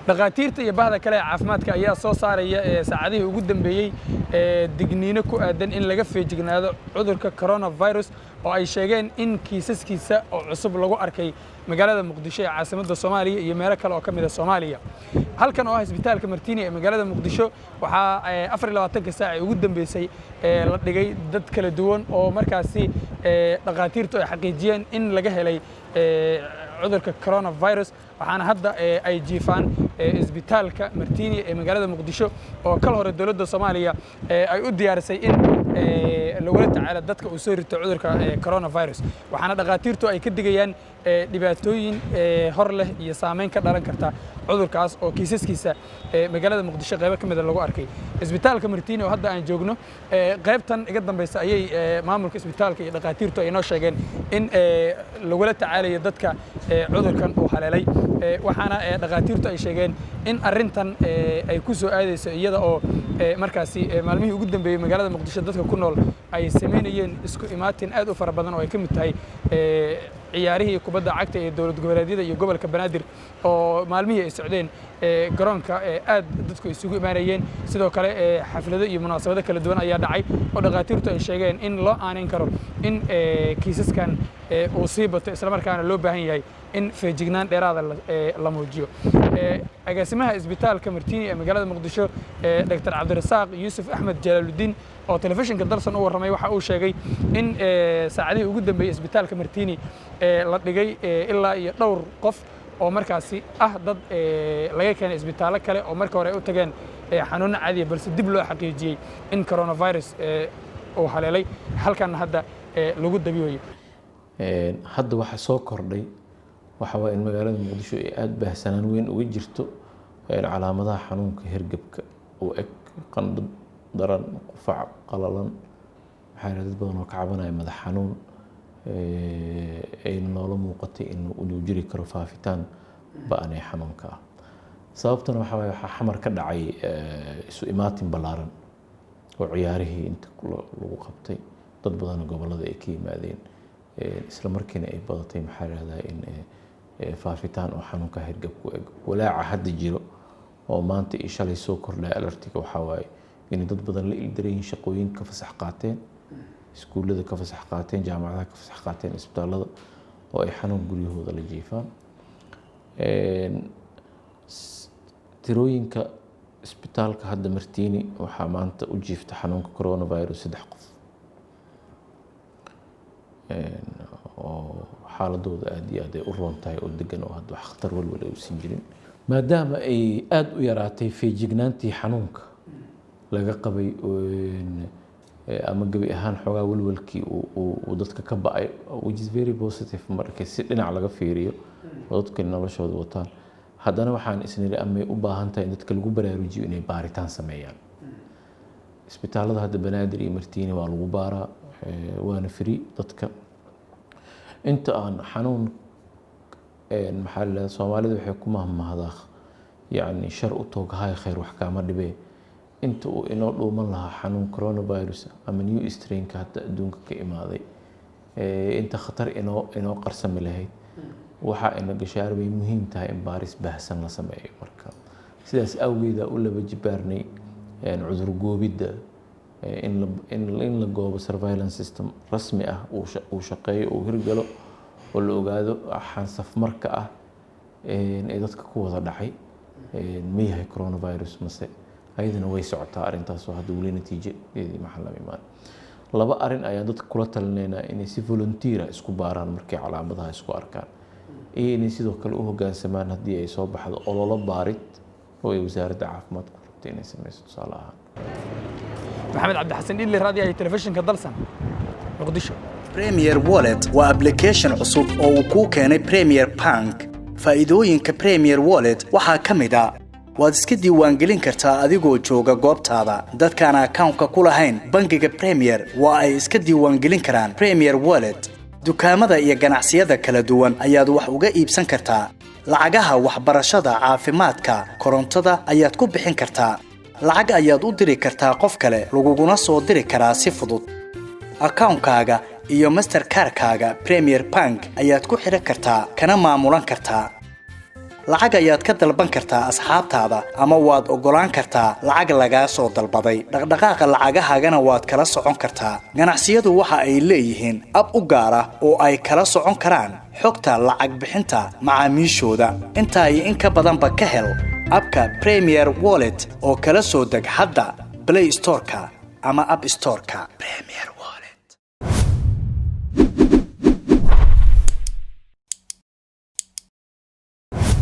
dhaqaatiirta iyo bahda kale ee caafimaadka ayaa soo saaraya saacadihii ugu dambeeyey digniino ku aadan in laga feejignaado cudurka coronavirus oo ay sheegeen in kiisaskiisa oo cusub lagu arkay magaalada Muqdisho ee caasimadda Soomaaliya iyo meelo kale oo ka mid ah Soomaaliya halkan oo ah isbitaalka Martini ee magaalada Muqdisho waxaa 24 saac ugu dambeysay la dhigay dad kala duwan oo markaasi dhaqaatiirtu ay xaqiijiyeen in laga helay cudurka coronavirus waxaana hadda ay jiifaan isbitaalka Martini ee magaalada Muqdisho oo kal hore dawladda Soomaaliya ay u diyaarisay in lagula tacaalo dadka uu soo rito cudurka coronavirus waxaana dhaqaatiirtu ay ka digayaan dhibaatooyin hor leh iyo saameyn ka dhalan karta cudurkaas oo kiisaskiisa magaalada Muqdisho qayb ka mid ah lagu arkay isbitaalka Martini oo hadda aan joogno qaybtan iga dambaysa ayay maamulka isbitaalka iyo dhaqaatiirtu ay noo sheegeen in lagula tacaalayo dadka cudurkan uu haleelay waxaana dhaqaatiirtu ay sheegeen in arintan ay ku soo aadayso iyada oo markaasi maalmihii ugu dambeeyay magaalada Muqdisho dadka ku nool ay sameynayeen isku imaatin aad u fara badan oo ay ka mid tahay ciyaarihii kubadda cagta ee dawlad goboleedyada iyo gobolka Banaadir oo maalmihii ay socdeen garoonka aad dadku isugu imaanayeen sidoo kale xaflado iyo munaasabado kala duwan ayaa dhacay oo dhaqaatiirtu ay sheegeen in loo aaneyn karo in kiisaskan uu sii bato isla markaana loo baahan yahay in feejignaan dheeraad la muujiyo agaasimaha isbitaalka Martini ee magaalada Muqdisho Dr. Cabdirasaaq Yuusuf Axmed Jalaaluddin oo telefishinka dalsan u warramay waxa uu sheegay in saacadihii ugu dambeeyay isbitaalka Martini la dhigay ilaa iyo dhowr qof oo markaasi dad laga keenay isbitaalo kale oo markii hore u tageen xanuun caadi balse dib loo xaqiijiyay in coronavirus uu haleelay halkan hadda lagu dabiyo hadda waxa soo kordhay waxa waa in magaalada Muqdisho ay aad baahsanaan weyn uga jirto calaamadaha xanuunka hergebka oo eg qandho daran qufac qalalan waxaa dad badan oo ka cabanaya madax xanuun ay nolol muuqatay inuu jiri karo faafitaan ba'an ee xanuunka sababtana waxa xamar ka dhacay isu imaatin balaaran oo ciyaarihii inta lagu qabtay dad badan gobolada ay ka yimaadeen isla markiina ay badatay maxaa raadaya in faafitaan oo xanuunka hergebku eg walaaca hadda jiro oo maanta iyo shalay soo kordhay alertiga waxa waaye in dad badan la ildareeyeen shaqooyin ka fasax qaateen iskuulada ka fasax qaateen jaamacadaha ka fasax qaateen isbitaalada oo ay xanuun guryahooda la jiifaan tirooyinka isbitaalka hadda Martini waxaa maanta u jiifta xanuunka coronavirus 3 qof oo xaaladooda aad iyo aad ay u roon tahay oo degan oo hadda wax khatar walwal ay u siin jirin maadaama ay aad u yaraatay feejignaantii xanuunka laga qabay ama gabi ahaan xogaa walwalkii uu dadka ka ba'ay which is very positive markay si dhinac laga fiiriyo dadka noloshooda wataan haddana waxaan isniri amay u baahan tahay in dadka lagu baraarujiyo inay baaritaan sameeyaan isbitaalada hadda Banaadir iyo Martini waa lagu baaraa waana free dadka inta aan xanuun maxaa la Soomaalidu waxay ku mahmahdaa yani shar u tooghay khayr wax kaama dhibee inta uu inoo dhuuman lahaa xanuun coronavirus ama new strain ka hadda adduunka ka imaaday inta khatar inoo qarsami lahayd waxa ina gashaar bay muhiim tahay in baaris baahsan la sameeyo marka sidaas awgeeda u laba jibaarnay cudur goobida in la goobo surveillance system rasmi ah uu shaqeeyo oo hirgalo oo la ogaado xansaf marka ee dadka ku wada dhacay ma yahay coronavirus mase ayadana way socotaa arintaas oo hadda wali natiijadeedii maxaa la imaan laba arin ayaa dadka kula talinaynaa inay si volunteer isku baaraan markay calaamadaha isku arkaan inay sidoo kale u hoggaansamaan haddii ay soo baxdo ololo baarid oo ay wasaaradda caafimaadku rabtay inay sameyso tusaale ahaan maxamed cabdi xasan idli raadiyaha telefishinka dalsan Muqdisho Premier Wallet waa application cusub oo uu ku keenay Premier Bank faa'iidooyinka Premier Wallet waxaa ka mid ah waad iska diiwaangelin kartaa adigoo jooga goobtaada dadkaan account-ka ku lahayn bangiga Premier waa ay iska diiwaangelin karaan Premier Wallet dukaamada iyo ganacsiyada kala duwan ayaad wax uga iibsan kartaa lacagaha waxbarashada caafimaadka korontada ayaad ku bixin kartaa lacag ayaad u diri kartaa qof kale laguguna soo diri karaa si fudud account-kaaga iyo Mastercard-kaaga Premier Bank ayaad ku xiran kartaa kana maamulan kartaa lacag ayaad ka dalban kartaa asxaabtaada ama waad ogolaan kartaa lacag lagaa soo dalbaday dhaqdhaqaaqa lacagahaagana waad kala socon kartaa ganacsiyadu waxa ay leeyihiin ab u gaar ah oo ay kala socon karaan xogta lacag bixinta macaamiishooda intaa iyo in ka badanba ka hel abka Premier Wallet oo kala soo deg hadda Play Store-ka ama App Store-ka Premier Wallet